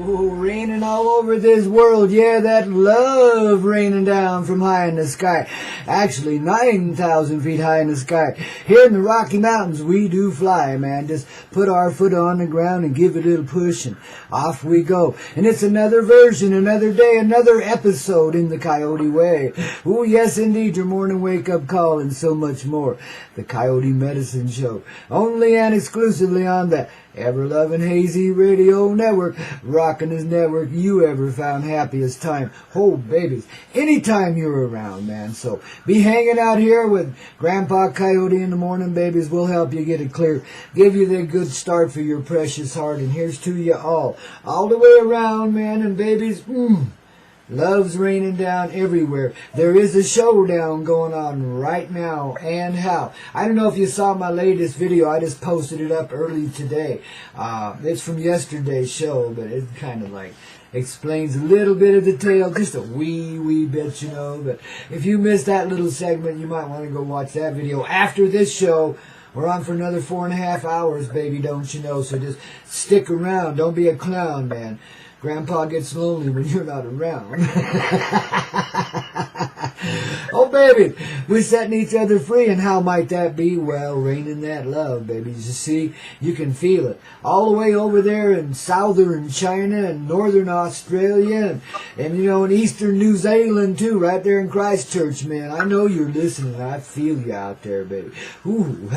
Oh, raining all over this world. Yeah, that love raining down from high in the sky. Actually, 9,000 feet high in the sky. Here in the Rocky Mountains, we do fly, man. Just put our foot on the ground and give it a little push, and off we go. And it's another version, another day, another episode in the Coyote way. Oh, yes, indeed, your morning wake-up call and so much more. The Coyote Medicine Show. Only and exclusively on the ever-loving Hazy Radio Network, rocking this network you ever found happiest time. Oh, babies, anytime you're around, man. So be hanging out here with Grandpa Koyote in the morning, babies. We'll help you get it clear, give you the good start for your precious heart. And here's to you all the way around, man. And babies, love's raining down everywhere. There is a showdown going on right now, and how. I don't know if you saw my latest video. I just posted it up early today. It's from yesterday's show, but it kind of like explains a little bit of the tale, just a wee bit, you know. But if you missed that little segment, you might want to go watch that video after this show. We're on for another 4.5 hours, baby, don't you know? So just stick around. Don't be a clown, man. Grandpa gets lonely when you're not around. Oh, baby, we're setting each other free, and how might that be? Well, raining that love, baby. You see, you can feel it all the way over there in southern China and northern Australia, and you know, in eastern New Zealand too, right there in Christchurch, man. I know you're listening. I feel you out there, baby. Ooh,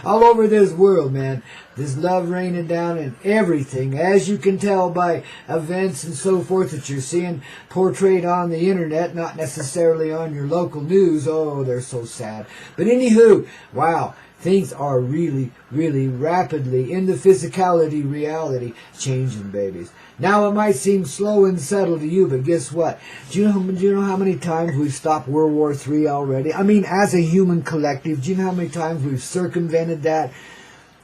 all over this world, man. This love raining down in everything, as you can tell by events and so forth that you're seeing portrayed on the internet, not necessarily on your local news. Oh, they're so sad. But anywho, wow, things are really rapidly in the physicality reality changing, babies. Now it might seem slow and subtle to you, but guess what? Do you know how many times we've stopped World War III already? I mean, as a human collective, do you know how many times we've circumvented that?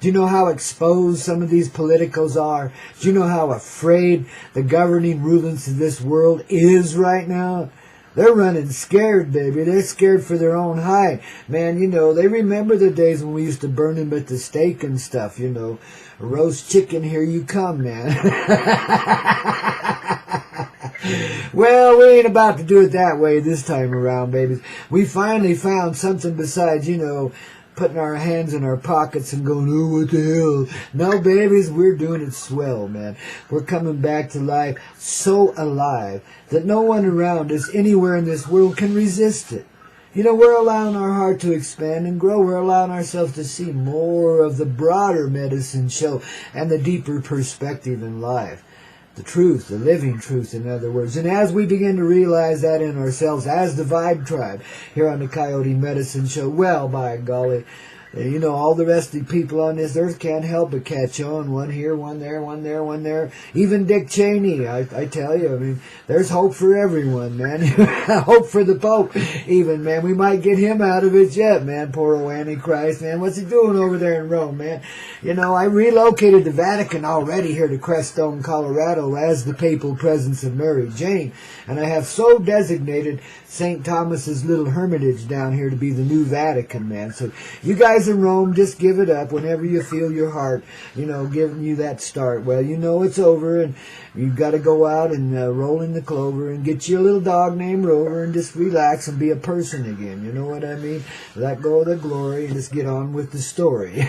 Do you know how exposed some of these politicos are? Do you know how afraid the governing rulers of this world is right now? They're running scared, baby. They're scared for their own hide. Man, you know, they remember the days when we used to burn them at the stake and stuff, you know. Roast chicken, here you come, man. Well, we ain't about to do it that way this time around, babies. We finally found something besides, you know, putting our hands in our pockets and going, oh, what the hell? No, babies, we're doing it swell, man. We're coming back to life so alive that no one around us anywhere in this world can resist it. You know, we're allowing our heart to expand and grow. We're allowing ourselves to see more of the broader medicine show and the deeper perspective in life. The truth, the living truth, in other words. And as we begin to realize that in ourselves, as the Vibe Tribe here on the Coyote Medicine Show, well, by golly, you know, all the rest of the people on this earth can't help but catch on. One here, one there, one there, one there. Even Dick Cheney, I tell you, I mean, there's hope for everyone, man. Hope for the Pope, even, man. We might get him out of it yet, man. Poor old Antichrist, man. What's he doing over there in Rome, man? You know, I relocated the Vatican already here to Crestone, Colorado as the papal presence of Mary Jane. And I have so designated St. Thomas's little hermitage down here to be the new Vatican, man. So you guys in Rome, just give it up whenever you feel your heart, you know, giving you that start. Well, you know it's over, and you've got to go out and roll in the clover and get you a little dog named Rover and just relax and be a person again. You know what I mean? Let go of the glory and just get on with the story.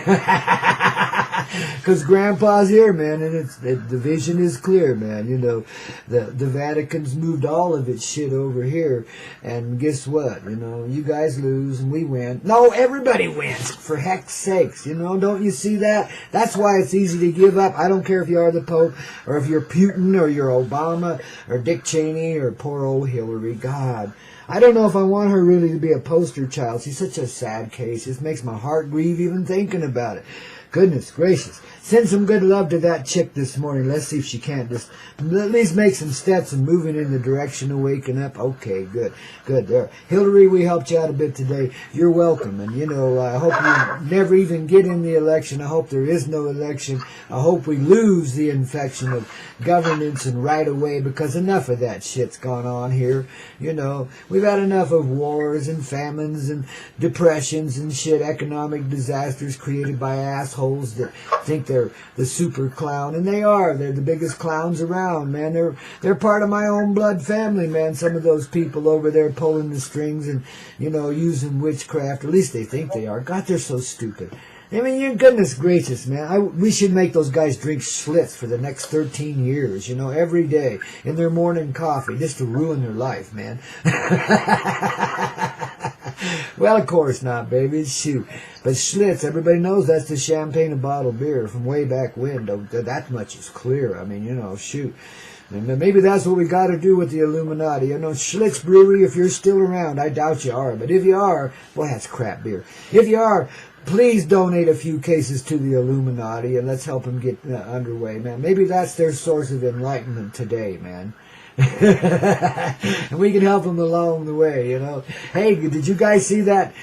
Because Grandpa's here, man, and the vision is clear, man. You know, the Vatican's moved all of its shit over here, and guess what? You know, you guys lose and we win. No, everybody wins, for heck's sakes. You know, don't you see that? That's why it's easy to give up. I don't care if you are the Pope, or if you're Putin, or you're Obama, or Dick Cheney, or poor old Hillary. God, I don't know if I want her really to be a poster child. She's such a sad case. It makes my heart grieve even thinking about it. Goodness gracious. Send some good love to that chick this morning. Let's see if she can't just at least make some steps and moving in the direction of waking up. Okay, good. Good there. Hillary, we helped you out a bit today. You're welcome. And, you know, I hope you never even get in the election. I hope there is no election. I hope we lose the infection of governance and right away, because enough of that shit's gone on here. You know, we've had enough of wars and famines and depressions and shit, economic disasters created by assholes that think they're the super clown, and they are. They're the biggest clowns around, man. They're part of my own blood family, man. Some of those people over there pulling the strings and, you know, using witchcraft. At least they think they are. God, they're so stupid. I mean, your goodness gracious, man. We should make those guys drink Schlitz for the next 13 years, you know, every day in their morning coffee, just to ruin their life, man. Well, of course not, baby. Shoot. But Schlitz, everybody knows that's the champagne and bottled beer from way back when. That much is clear. I mean, you know, shoot. And maybe that's what we got to do with the Illuminati. You know, Schlitz Brewery, if you're still around, I doubt you are. But if you are, boy, that's crap beer. If you are, please donate a few cases to the Illuminati and let's help them get underway, man. Maybe that's their source of enlightenment today, man. And we can help them along the way, you know. Hey, did you guys see that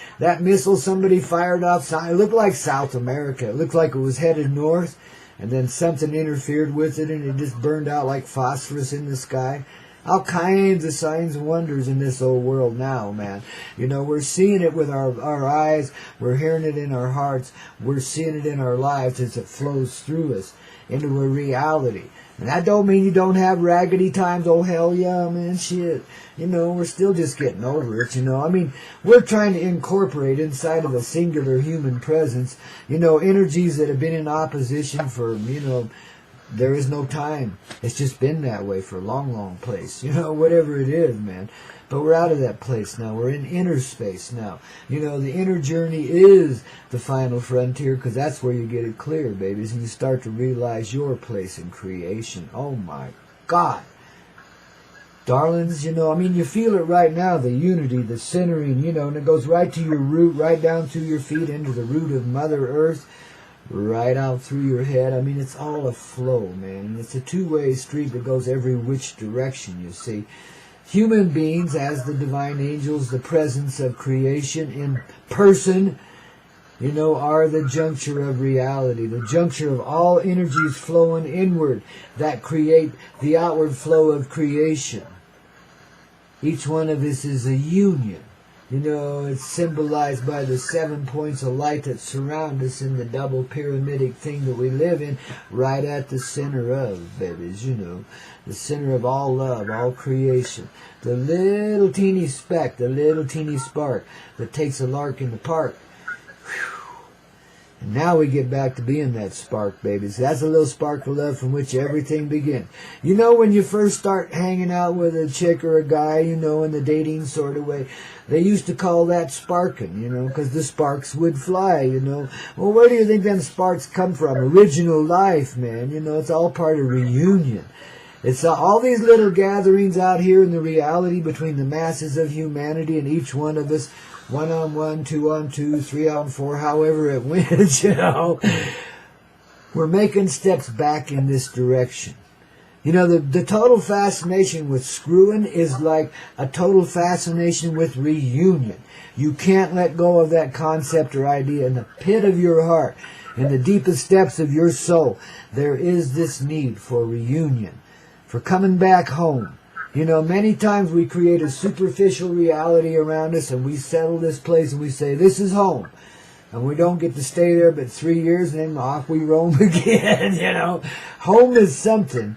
missile somebody fired off? It looked like South America. It looked like it was headed north, and then something interfered with it, and it just burned out like phosphorus in the sky. All kinds of signs and wonders in this old world now, man. You know, we're seeing it with our eyes. We're hearing it in our hearts. We're seeing it in our lives as it flows through us into a reality. And that don't mean you don't have raggedy times. Oh, hell yeah, man, shit. You know, we're still just getting over it, you know. I mean, we're trying to incorporate inside of a singular human presence, you know, energies that have been in opposition for, you know, there is no time. It's just been that way for a long, long place. You know, whatever it is, man. But we're out of that place now. We're in inner space now. You know, the inner journey is the final frontier because that's where you get it clear, babies. And you start to realize your place in creation. Oh, my God. Darlings, you know, I mean, you feel it right now, the unity, the centering, you know, and it goes right to your root, right down through your feet into the root of Mother Earth. Right out through your head. I mean, it's all a flow, man. And it's a two-way street that goes every which direction, you see. Human beings, as the divine angels, the presence of creation in person, you know, are the juncture of reality, the juncture of all energies flowing inward that create the outward flow of creation. Each one of us is a union. You know, it's symbolized by the 7 points of light that surround us in the double pyramidic thing that we live in, right at the center of, babies, you know, the center of all love, all creation. The little teeny speck, the little teeny spark that takes a lark in the park. Whew. And now we get back to being that spark, babies. That's a little spark of love from which everything begins. You know, when you first start hanging out with a chick or a guy, you know, in the dating sort of way, they used to call that sparking, you know, because the sparks would fly, you know. Well, where do you think them sparks come from? Original life, man. You know, it's all part of reunion. It's all these little gatherings out here in the reality between the masses of humanity and each one of us, 1-on-1, 2-on-2, 3-on-4, however it went, you know. We're making steps back in this direction. You know, the total fascination with screwing is like a total fascination with reunion. You can't let go of that concept or idea. In the pit of your heart, in the deepest depths of your soul, there is this need for reunion, for coming back home. You know, many times we create a superficial reality around us and we settle this place and we say, this is home. And we don't get to stay there but 3 years and then off we roam again, you know. Home is something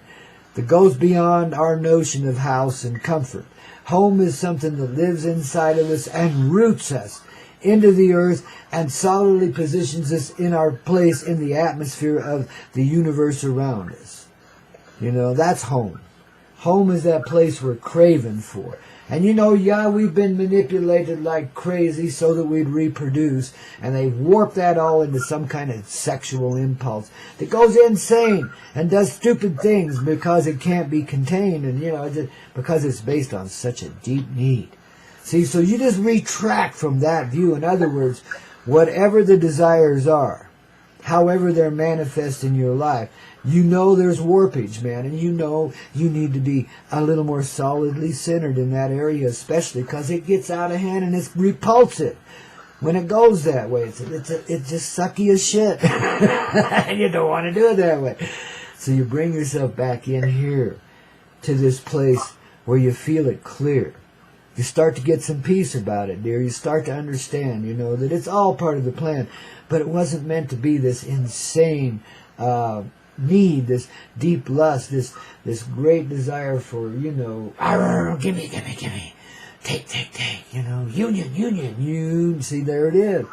that goes beyond our notion of house and comfort. Home is something that lives inside of us and roots us into the earth and solidly positions us in our place in the atmosphere of the universe around us. You know, that's home. Home is that place we're craving for. And you know, yeah, we've been manipulated like crazy so that we'd reproduce, and they've warped that all into some kind of sexual impulse that goes insane and does stupid things because it can't be contained, and you know, just because it's based on such a deep need. See, so you just retract from that view. In other words, whatever the desires are, however they're manifest in your life, you know there's warpage, man, and you know you need to be a little more solidly centered in that area, especially because it gets out of hand and it's repulsive when it goes that way. It's just sucky as shit. And you don't want to do it that way. So you bring yourself back in here to this place where you feel it clear. You start to get some peace about it, dear. You start to understand, you know, that it's all part of the plan, but it wasn't meant to be this insane need, this deep lust, this great desire for, give me, take, union. See, there it is.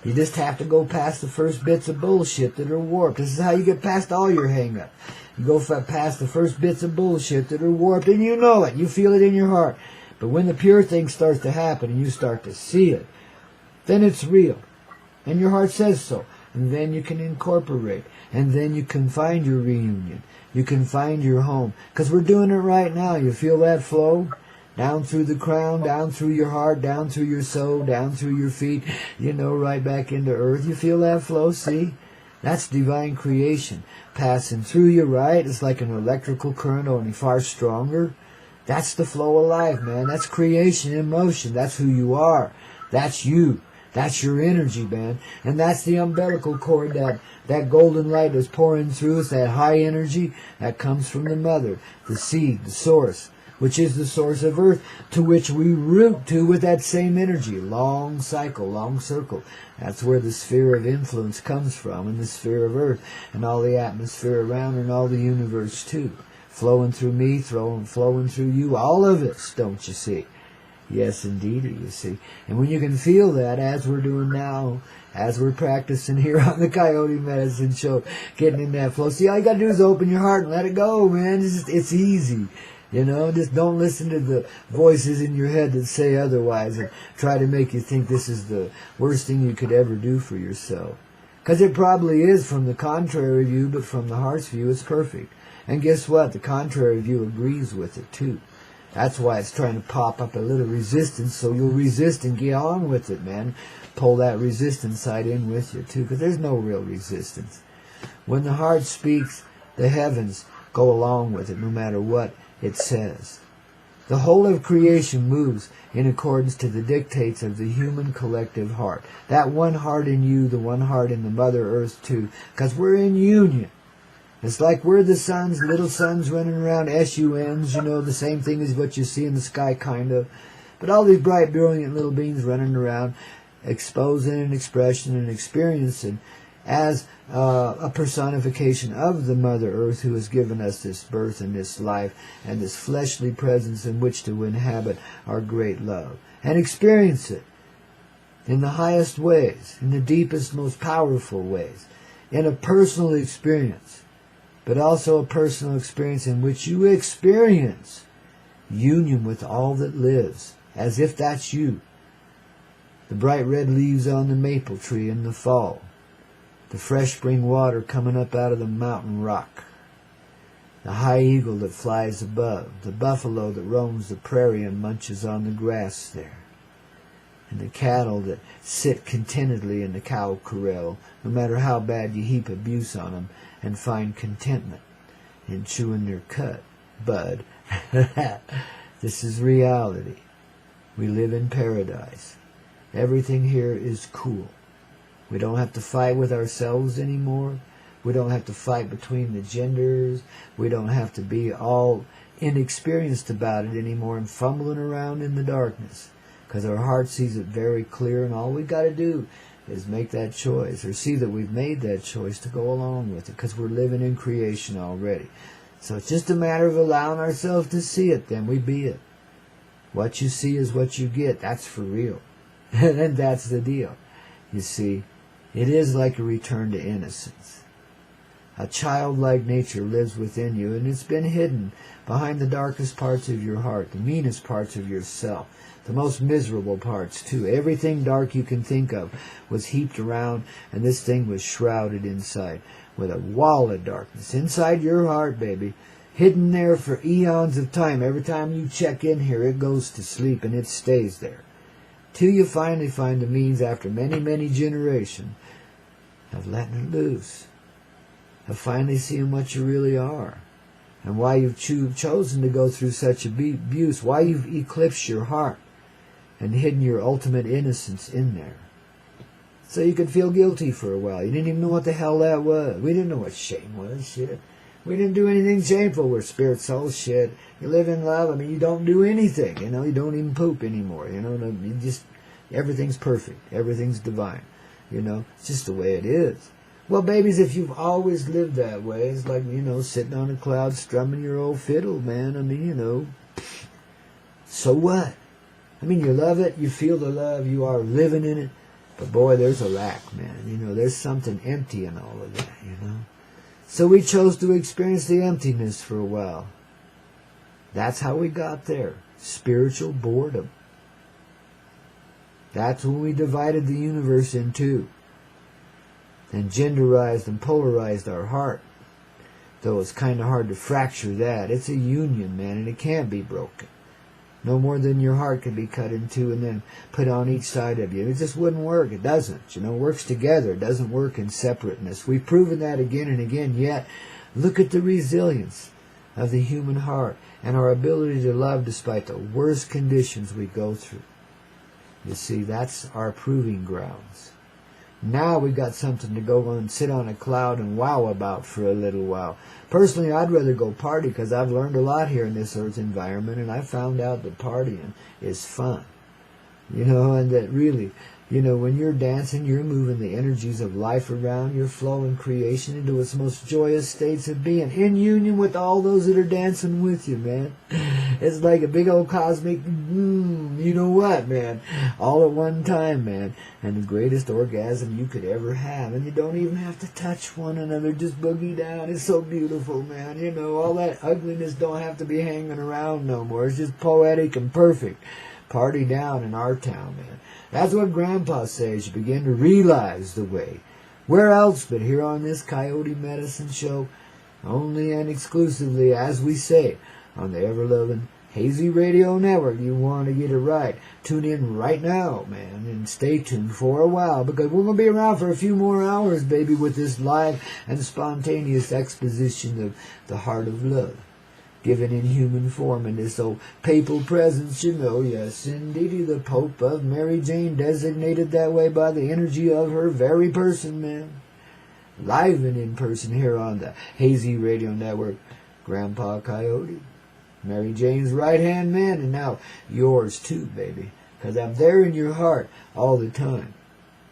You just have to go past the first bits of bullshit that are warped. This is how you get past all your hang-ups. You go past the first bits of bullshit that are warped, and you know it. You feel it in your heart. But when the pure thing starts to happen and you start to see it, then it's real. And your heart says so. And then you can incorporate. And then you can find your reunion. You can find your home. Because we're doing it right now. You feel that flow? Down through the crown, down through your heart, down through your soul, down through your feet, right back into earth. You feel that flow, see? That's divine creation passing through you, right? It's like an electrical current, only far stronger. That's the flow of life, man. That's creation in motion. That's who you are. That's you. That's your energy, man. And that's the umbilical cord, that golden light is pouring through us, that high energy that comes from the mother, the seed, the source, which is the source of earth, to which we root to with that same energy. Long cycle, long circle. That's where the sphere of influence comes from, and the sphere of earth, and all the atmosphere around, and all the universe too. Flowing through me, flowing through you, all of us, don't you see? Yes, indeed, you see. And when you can feel that, as we're doing now, as we're practicing here on the Coyote Medicine Show, getting in that flow. See, all you got to do is open your heart and let it go, man. It's easy. Just don't listen to the voices in your head that say otherwise and try to make you think this is the worst thing you could ever do for yourself. Because it probably is from the contrary view, but from the heart's view, it's perfect. And guess what? The contrary view agrees with it, too. That's why it's trying to pop up a little resistance, so you'll resist and get on with it, man. Pull that resistance side in with you, too, because there's no real resistance. When the heart speaks, the heavens go along with it, no matter what it says. The whole of creation moves in accordance to the dictates of the human collective heart. That one heart in you, the one heart in the Mother Earth, too, because we're in union. It's like we're the suns, little suns running around, SUNs, the same thing as what you see in the sky, kind of. But all these bright, brilliant little beings running around, exposing and expressing and experiencing as a personification of the Mother Earth, who has given us this birth and this life and this fleshly presence in which to inhabit our great love. And experience it in the highest ways, in the deepest, most powerful ways, in a personal experience. But also a personal experience in which you experience union with all that lives, as if that's you. The bright red leaves on the maple tree in the fall, the fresh spring water coming up out of the mountain rock, the high eagle that flies above, the buffalo that roams the prairie and munches on the grass there, and the cattle that sit contentedly in the cow corral, no matter how bad you heap abuse on them, and find contentment in chewing their cud, bud. This is reality. We live in paradise. Everything here is cool. We don't have to fight with ourselves anymore. We don't have to fight between the genders. We don't have to be all inexperienced about it anymore and fumbling around in the darkness, because our heart sees it very clear, and all we got to do is make that choice, or see that we've made that choice to go along with it, because we're living in creation already. So it's just a matter of allowing ourselves to see it, then we be it. What you see is what you get. That's for real. And that's the deal. You see, it is like a return to innocence. A childlike nature lives within you, and it's been hidden behind the darkest parts of your heart, the meanest parts of yourself, the most miserable parts, too. Everything dark you can think of was heaped around, and this thing was shrouded inside with a wall of darkness. Inside your heart, baby. Hidden there for eons of time. Every time you check in here, it goes to sleep, and it stays there. Till you finally find the means, after many, many generations, of letting it loose. Of finally seeing what you really are. And why you've chosen to go through such abuse. Why you've eclipsed your heart and hidden your ultimate innocence in there. So you could feel guilty for a while. You didn't even know what the hell that was. We didn't know what shame was. Shit. We didn't do anything shameful. We're spirit souls. Shit. You live in love. I mean, you don't do anything. You don't even poop anymore. You just, everything's perfect. Everything's divine. It's just the way it is. Well, babies, if you've always lived that way, it's like, sitting on a cloud strumming your old fiddle, man. I mean, so what? I mean, you love it, you feel the love, you are living in it. But boy, there's a lack, man. There's something empty in all of that, So we chose to experience the emptiness for a while. That's how we got there. Spiritual boredom. That's when we divided the universe in two. And genderized and polarized our heart. Though it's kind of hard to fracture that. It's a union, man, and it can't be broken. No more than your heart can be cut in two and then put on each side of you. It just wouldn't work. It doesn't. It works together. It doesn't work in separateness. We've proven that again and again, yet look at the resilience of the human heart and our ability to love despite the worst conditions we go through. You see, that's our proving grounds. Now we've got something to go and sit on a cloud and wow about for a little while. Personally, I'd rather go party because I've learned a lot here in this earth environment, and I found out that partying is fun. And that really, when you're dancing, you're moving the energies of life around, you're flowing creation into its most joyous states of being, in union with all those that are dancing with you, man. It's like a big old cosmic, man, all at one time, man, and the greatest orgasm you could ever have, and you don't even have to touch one another, just boogie down. It's so beautiful, man. All that ugliness don't have to be hanging around no more. It's just poetic and perfect. Party down in our town, man. That's what Grandpa says. You begin to realize the way. Where else but here on this Coyote Medicine Show? Only and exclusively, as we say, on the ever-loving Hazy Radio Network. You want to get it right. Tune in right now, man, and stay tuned for a while, because we're going to be around for a few more hours, baby, with this live and spontaneous exposition of the heart of love, given in human form in this old papal presence, yes, indeedy, the Pope of Mary Jane, designated that way by the energy of her very person, man. Live and in person here on the Hazy Radio Network, Grandpaw Koyote, Mary Jane's right-hand man, and now yours too, baby, because I'm there in your heart all the time.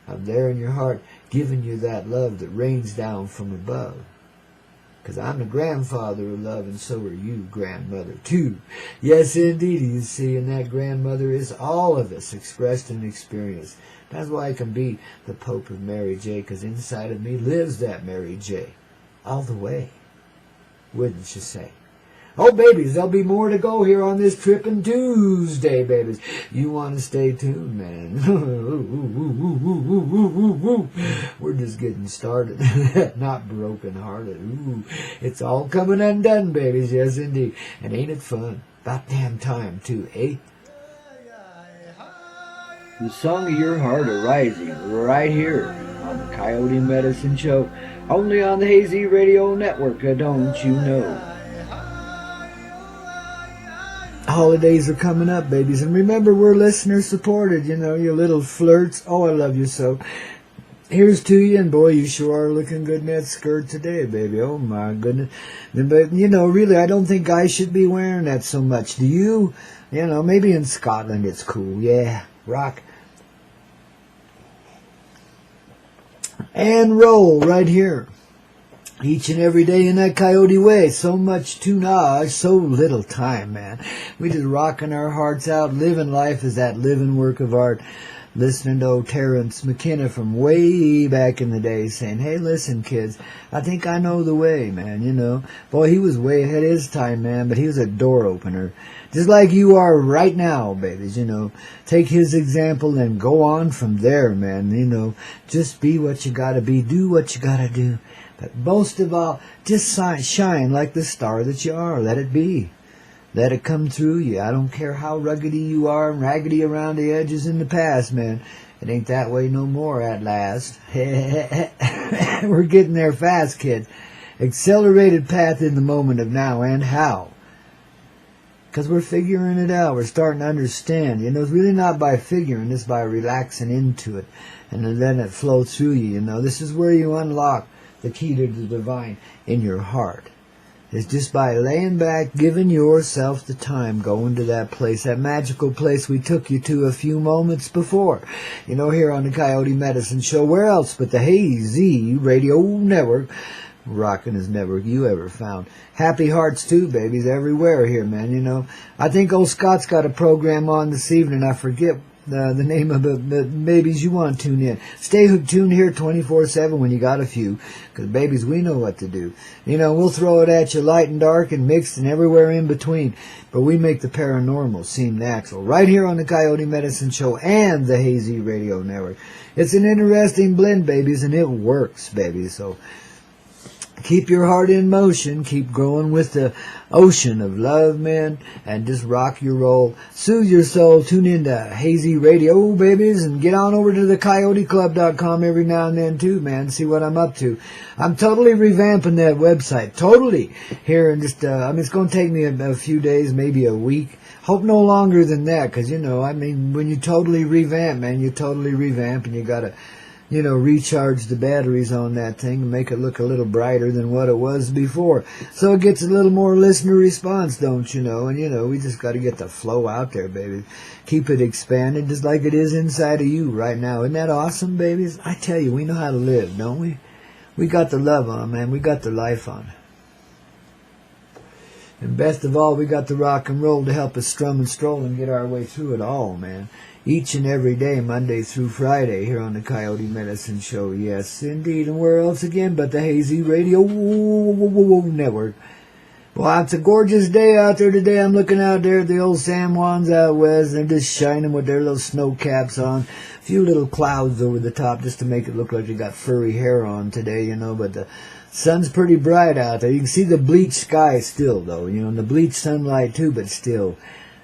I'm there in your heart, giving you that love that rains down from above. Because I'm the grandfather of love, and so are you, grandmother, too. Yes, indeed, you see, and that grandmother is all of us, expressed and experienced. That's why I can be the Pope of Mary J., because inside of me lives that Mary J. All the way. Wouldn't you say? Oh, babies, there'll be more to go here on this Trippin' Tuesday, babies. You want to stay tuned, man. We're just getting started. Not broken-hearted. Ooh, it's all coming undone, babies. Yes, indeed. And ain't it fun? About damn time, too, eh? The song of your heart arising right here on the Coyote Medicine Show. Only on the Hazy Radio Network, don't you know? Holidays are coming up, babies, and remember, we're listener supported, you little flirts. Oh, I love you so. Here's to you, and boy, you sure are looking good in that skirt today, baby. Oh my goodness. But really, I don't think guys should be wearing that so much. Do you? Maybe in Scotland it's cool. Yeah, rock and roll right here. Each and every day in that Coyote way. So much tunage, so little time, man. We just rocking our hearts out, living life as that living work of art. Listening to old Terrence McKenna from way back in the day saying, hey, listen, kids, I think I know the way, man, Boy, he was way ahead of his time, man, but he was a door opener. Just like you are right now, babies, Take his example and go on from there, man, Just be what you gotta be, do what you gotta do. But most of all, just shine like the star that you are. Let it be. Let it come through you. I don't care how ruggedy you are and raggedy around the edges in the past, man. It ain't that way no more at last. We're getting there fast, kids. Accelerated path in the moment of now, and how? Because we're figuring it out. We're starting to understand. It's really not by figuring. It's by relaxing into it and then letting it flow through you. This is where you unlock the key to the divine in your heart. is just by laying back, giving yourself the time, going to that place, that magical place we took you to a few moments before. You know, here on the Coyote Medicine Show. Where else but the Hazy Radio Network, rocking his network you ever found. Happy hearts too, babies, everywhere here, man. You know, I think old Scott's got a program on this evening. I forget the name of it, but babies, you want to tune in. Stay tuned here 24/7 when you got a few, because babies, we know what to do. You know, we'll throw it at you light and dark and mixed and everywhere in between, but we make the paranormal seem natural right here on the Coyote Medicine Show and the Hazy Radio Network. It's an interesting blend, babies, and it works, babies. So keep your heart in motion. Keep growing with the ocean of love, man, and just rock your roll. Soothe your soul. Tune in to Hazy Radio, babies, and get on over to the CoyoteClub.com every now and then, too, man. See what I'm up to. I'm totally revamping that website. Totally. Here in just, it's going to take me a few days, maybe a week. Hope no longer than that, because, you know, I mean, when you totally revamp, man, you totally revamp, and you got to, you know, recharge the batteries on that thing and make it look a little brighter than what it was before. So it gets a little more listener response, don't you know? And, you know, we just got to get the flow out there, baby. Keep it expanded just like it is inside of you right now. Isn't that awesome, babies? I tell you, we know how to live, don't we? We got the love on, man. We got the life on. And best of all, we got the rock and roll to help us strum and stroll and get our way through it all, man. Each and every day, Monday through Friday, here on the Coyote Medicine Show. Yes, indeed. And where else again but the Hazy Radio Network. Well, it's a gorgeous day out there today. I'm looking out there at the old San Juans out west. They're just shining with their little snow caps on. A few little clouds over the top just to make it look like they got furry hair on today, you know. But the sun's pretty bright out there. You can see the bleached sky still, though, you know, and the bleached sunlight, too, but still.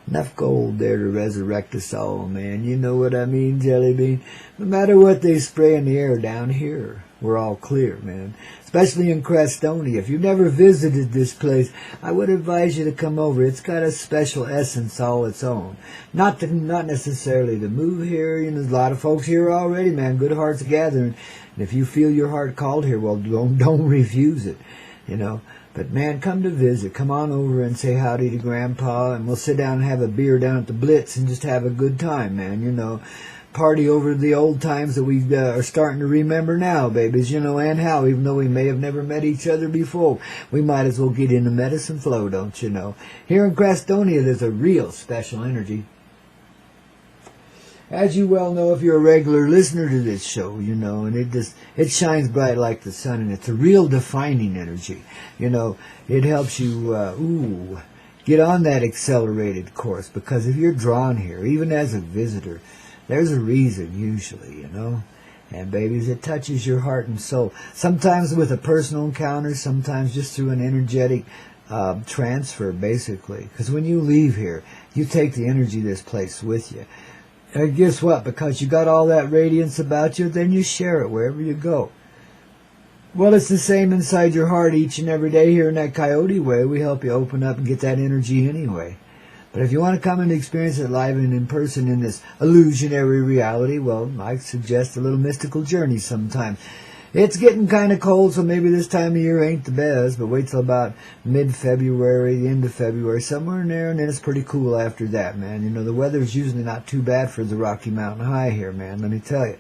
Enough gold there to resurrect us all, man. You know what I mean, Jelly Bean? No matter what they spray in the air down here, we're all clear, man. Especially in Crestonia. If you've never visited this place, I would advise you to come over. It's got a special essence all its own. Not necessarily to move here. You know, there's a lot of folks here already, man. Good hearts gathering. And if you feel your heart called here, well, don't refuse it, you know. But, man, come to visit. Come on over and say howdy to Grandpa, and we'll sit down and have a beer down at the Blitz and just have a good time, man, you know. Party over the old times that we are starting to remember now, babies, you know, and how, even though we may have never met each other before, we might as well get in the medicine flow, don't you know. Here in Crestonia, there's a real special energy. As you well know, if you're a regular listener to this show, you know, and it shines bright like the sun, and it's a real defining energy. You know, it helps you, get on that accelerated course, because if you're drawn here, even as a visitor, there's a reason usually, you know. And babies, it touches your heart and soul. Sometimes with a personal encounter, sometimes just through an energetic transfer, basically. Because when you leave here, you take the energy of this place with you. And guess what? Because you got all that radiance about you, then you share it wherever you go. Well, it's the same inside your heart each and every day here in that Coyote way. We help you open up and get that energy anyway. But if you want to come and experience it live and in person in this illusionary reality, well, I suggest a little mystical journey sometime. It's getting kind of cold, so maybe this time of year ain't the best, but wait till about mid-February, the end of February, somewhere in there, and then it's pretty cool after that, man. You know, the weather's usually not too bad for the Rocky Mountain High here, man, let me tell you.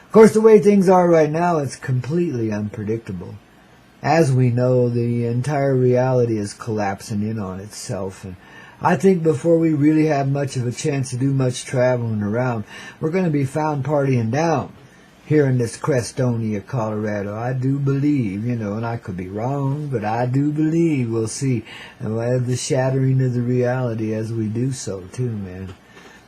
Of course, the way things are right now, it's completely unpredictable. As we know, the entire reality is collapsing in on itself, and I think before we really have much of a chance to do much traveling around, we're going to be found partying down here in this Crestonia, Colorado. I do believe, you know, and I could be wrong, but I do believe we'll see the shattering of the reality as we do so, too, man.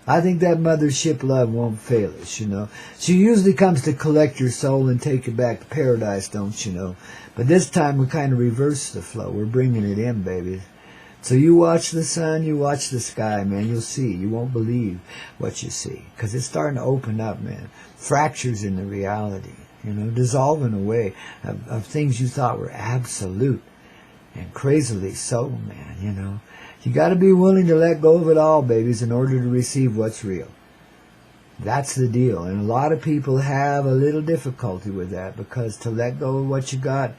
I think that mothership love won't fail us, you know. She usually comes to collect your soul and take it back to paradise, don't you know. But this time we kind of reverse the flow. We're bringing it in, baby. So you watch the sun, you watch the sky, man. You'll see. You won't believe what you see. Because it's starting to open up, man. Fractures in the reality, you know, dissolving away of things you thought were absolute. And crazily so, man, you know. You got to be willing to let go of it all, babies, in order to receive what's real. That's the deal. And a lot of people have a little difficulty with that, because to let go of what you got,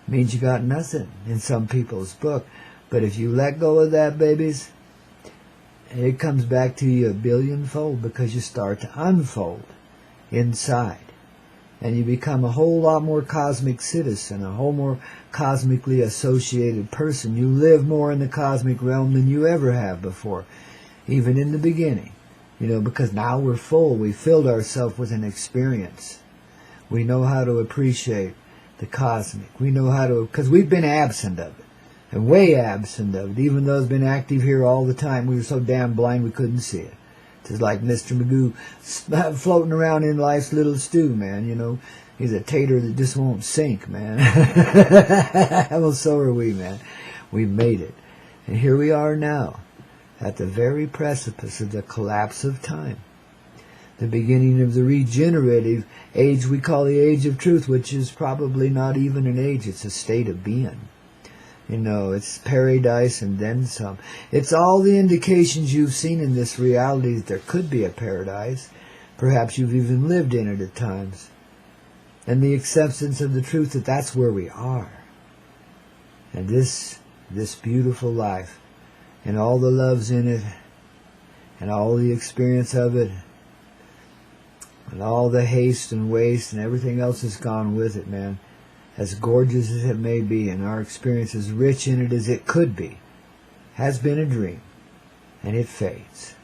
means you got nothing in some people's book. But if you let go of that, babies, it comes back to you a billionfold, because you start to unfold inside. And you become a whole lot more cosmic citizen, a whole more cosmically associated person. You live more in the cosmic realm than you ever have before, even in the beginning. Because now we're full. We filled ourselves with an experience. We know how to appreciate the cosmic. We know how to, because we've been absent of it. And way absent of it. Even though it's been active here all the time, we were so damn blind we couldn't see it. It's like Mr. Magoo floating around in life's little stew, man. He's a tater that just won't sink, man. Well, so are we, man. We made it. And here we are now, at the very precipice of the collapse of time. The beginning of the regenerative age we call the age of truth, which is probably not even an age, it's a state of being. It's paradise and then some. It's all the indications you've seen in this reality that there could be a paradise. Perhaps you've even lived in it at times. And the acceptance of the truth that that's where we are. And this beautiful life, and all the loves in it, and all the experience of it, and all the haste and waste and everything else that's gone with it, man. As gorgeous as it may be, and our experience as rich in it as it could be, has been a dream, and it fades.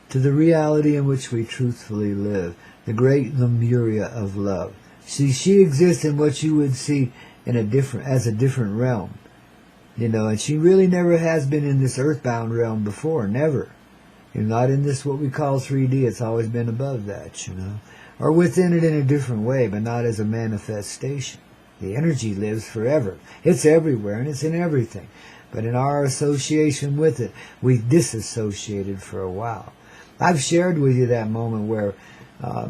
To the reality in which we truthfully live, the great Lemuria of love. See, she exists in what you would see in as a different realm. And she really never has been in this earthbound realm before, never. Not in this what we call 3D, it's always been above that, or within it in a different way, but not as a manifestation. The energy lives forever. It's everywhere, and it's in everything. But in our association with it, we disassociated for a while. I've shared with you that moment where,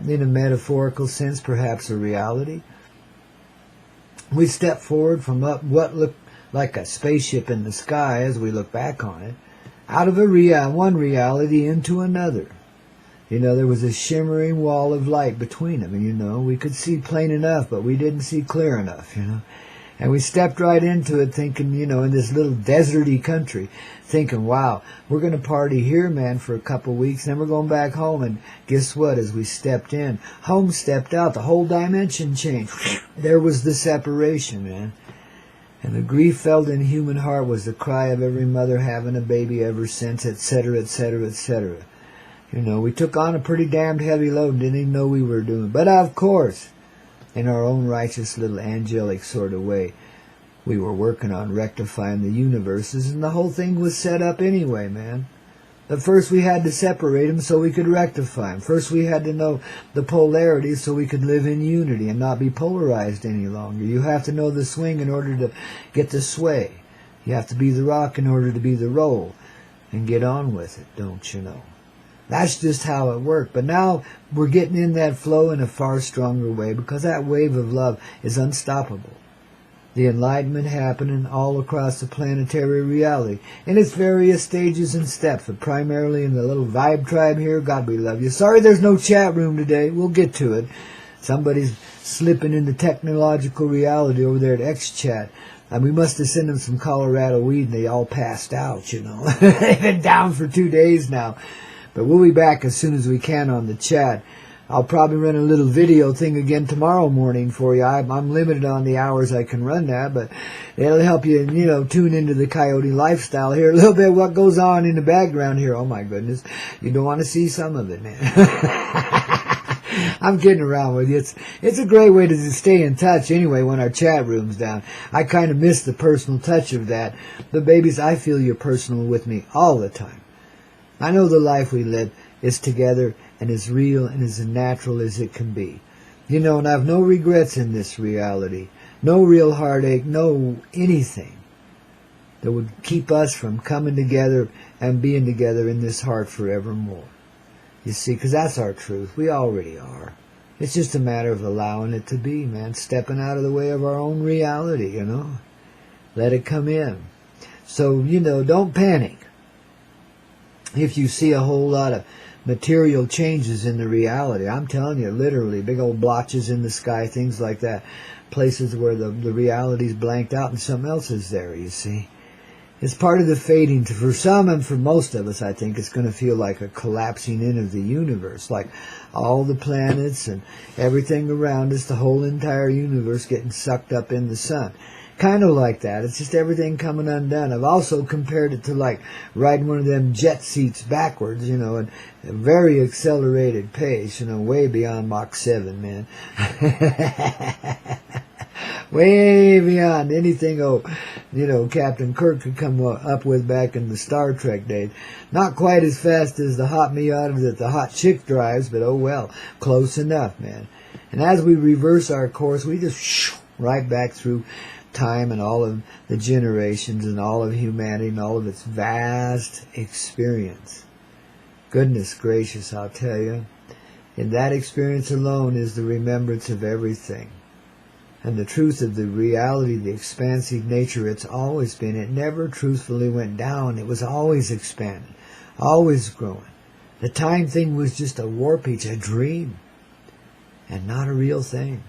in a metaphorical sense, perhaps a reality, we step forward from up what looked like a spaceship in the sky as we look back on it, out of one reality into another. There was a shimmering wall of light between them, and we could see plain enough, but we didn't see clear enough, And we stepped right into it thinking, in this little deserty country, thinking, wow, we're going to party here, man, for a couple of weeks, then we're going back home. And guess what? As we stepped in, home stepped out, the whole dimension changed. There was the separation, man. And the grief felt in the human heart was the cry of every mother having a baby ever since, etc., etc., etc. We took on a pretty damned heavy load and didn't even know we were doing. But of course, in our own righteous little angelic sort of way, we were working on rectifying the universes, and the whole thing was set up anyway, man. But first we had to separate them so we could rectify them. First we had to know the polarity so we could live in unity and not be polarized any longer. You have to know the swing in order to get the sway. You have to be the rock in order to be the roll. And get on with it, don't you know? That's just how it worked. But now we're getting in that flow in a far stronger way, because that wave of love is unstoppable. The enlightenment happening all across the planetary reality in its various stages and steps, but primarily in the little vibe tribe here. God, we love you. Sorry there's no chat room today. We'll get to it. Somebody's slipping into technological reality over there at XChat. And we must have sent them some Colorado weed and they all passed out, They've been down for 2 days now. But we'll be back as soon as we can on the chat. I'll probably run a little video thing again tomorrow morning for you. I'm limited on the hours I can run that, but it'll help you, tune into the Coyote lifestyle here. A little bit what goes on in the background here. Oh, my goodness. You don't want to see some of it, man. I'm kidding around with you. It's a great way to stay in touch anyway when our chat room's down. I kind of miss the personal touch of that. But, babies, I feel you're personal with me all the time. I know the life we live is together and as real and as natural as it can be. And I have no regrets in this reality. No real heartache, no anything that would keep us from coming together and being together in this heart forevermore. You see, because that's our truth. We already are. It's just a matter of allowing it to be, man. Stepping out of the way of our own reality, Let it come in. So, don't panic. If you see a whole lot of material changes in the reality, I'm telling you, literally, big old blotches in the sky, things like that. places where the reality's blanked out and something else is there, you see. It's part of the fading. For some and for most of us, I think, it's going to feel like a collapsing in of the universe, like all the planets and everything around us, the whole entire universe getting sucked up in the sun. Kind of like that. It's just everything coming undone. I've also compared it to like riding one of them jet seats backwards, you know, at a very accelerated pace, you know, way beyond Mach 7, man. Way beyond anything, you know, Captain Kirk could come up with back in the Star Trek days. Not quite as fast as the hot Miata that the hot chick drives, but oh well, close enough, man. And as we reverse our course, we just right back through time and all of the generations and all of humanity and all of its vast experience. Goodness gracious, I'll tell you. In that experience alone is the remembrance of everything. And the truth of the reality, the expansive nature it's always been. It never truthfully went down. It was always expanding, always growing. The time thing was just a warpage, a dream, and not a real thing.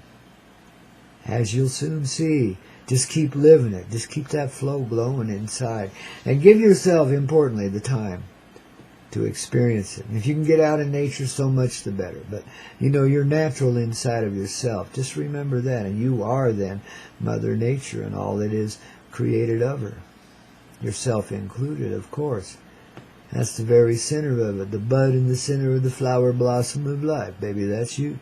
As you'll soon see, just keep living it. Just keep that flow blowing inside. And give yourself, importantly, the time to experience it. And if you can get out in nature, so much the better. But, you know, you're natural inside of yourself. Just remember that. And you are then Mother Nature and all that is created of her. Yourself included, of course. That's the very center of it. The bud in the center of the flower blossom of life. Baby, that's you.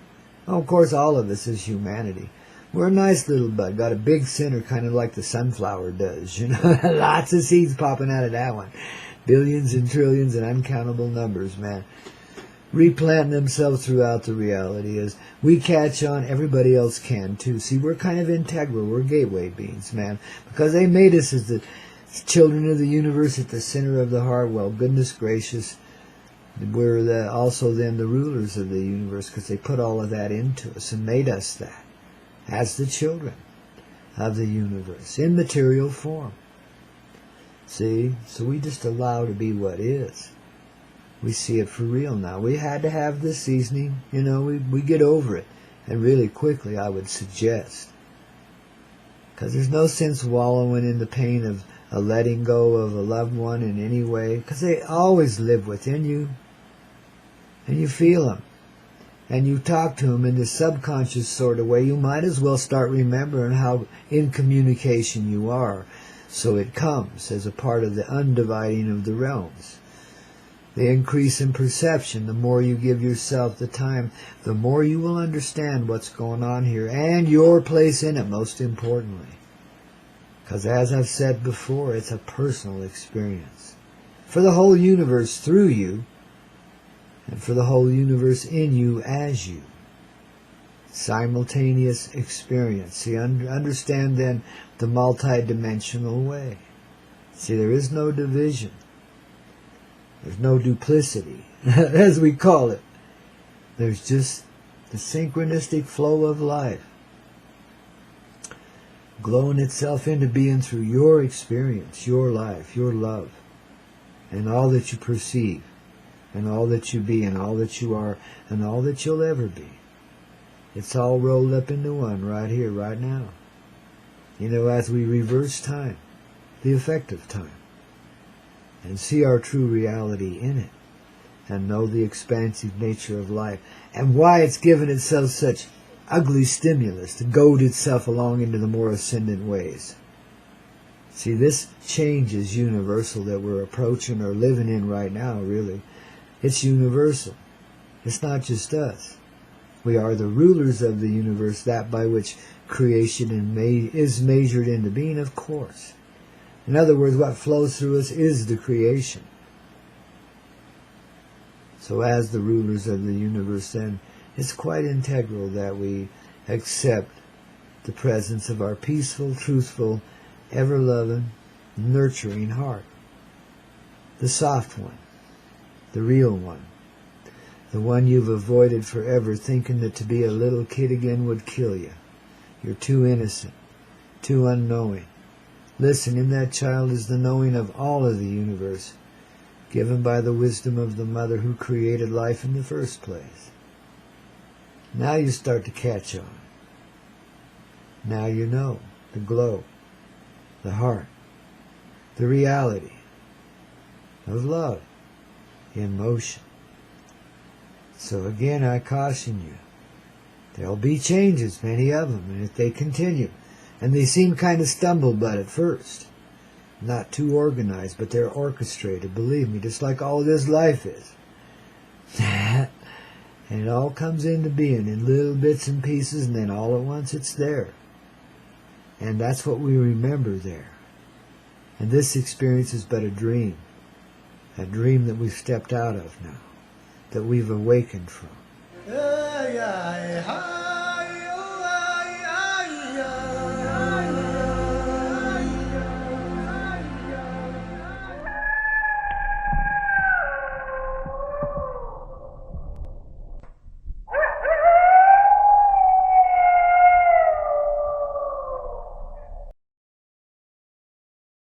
Oh, of course, all of us is humanity. We're a nice little bud. Got a big center, kind of like the sunflower does. You know, lots of seeds popping out of that one. Billions and trillions and uncountable numbers, man. Replanting themselves throughout the reality. As we catch on, everybody else can too. See, we're kind of integral. We're gateway beings, man. Because they made us as the children of the universe at the center of the heart. Well, goodness gracious, we're also then the rulers of the universe because they put all of that into us and made us that as the children of the universe in material form. See, so we just allow to be what is. We see it for real now. We had to have this seasoning, you know, we get over it. And really quickly, I would suggest. Because there's no sense wallowing in the pain of a letting go of a loved one in any way. Because they always live within you. And you feel them. And you talk to them in this subconscious sort of way. You might as well start remembering how in communication you are. So it comes as a part of the undividing of the realms. The increase in perception, the more you give yourself the time, the more you will understand what's going on here and your place in it, most importantly. Because as I've said before, it's a personal experience. For the whole universe through you, and for the whole universe in you as you. Simultaneous experience. See, understand then the multi-dimensional way. See, there is no division. There's no duplicity, as we call it. There's just the synchronistic flow of life, glowing itself into being through your experience, your life, your love, and all that you perceive, and all that you be, and all that you are, and all that you'll ever be. It's all rolled up into one right here, right now. You know, as we reverse time, the effect of time, and see our true reality in it, and know the expansive nature of life, and why it's given itself such ugly stimulus to goad itself along into the more ascendant ways. See, this change is universal that we're approaching or living in right now, really. It's universal. It's not just us. We are the rulers of the universe, that by which creation is measured into being, of course. In other words, what flows through us is the creation. So as the rulers of the universe, then, it's quite integral that we accept the presence of our peaceful, truthful, ever-loving, nurturing heart. The soft one. The real one. The one you've avoided forever, thinking that to be a little kid again would kill you. You're too innocent, too unknowing. Listen, in that child is the knowing of all of the universe, given by the wisdom of the mother who created life in the first place. Now you start to catch on. Now you know the glow, the heart, the reality of love in motion. So again, I caution you, there'll be changes, many of them, and if they continue, and they seem kind of stumble-but at first, not too organized, but they're orchestrated, believe me, just like all this life is. And it all comes into being in little bits and pieces, and then all at once it's there. And that's what we remember there. And this experience is but a dream that we've stepped out of now, that we've awakened from.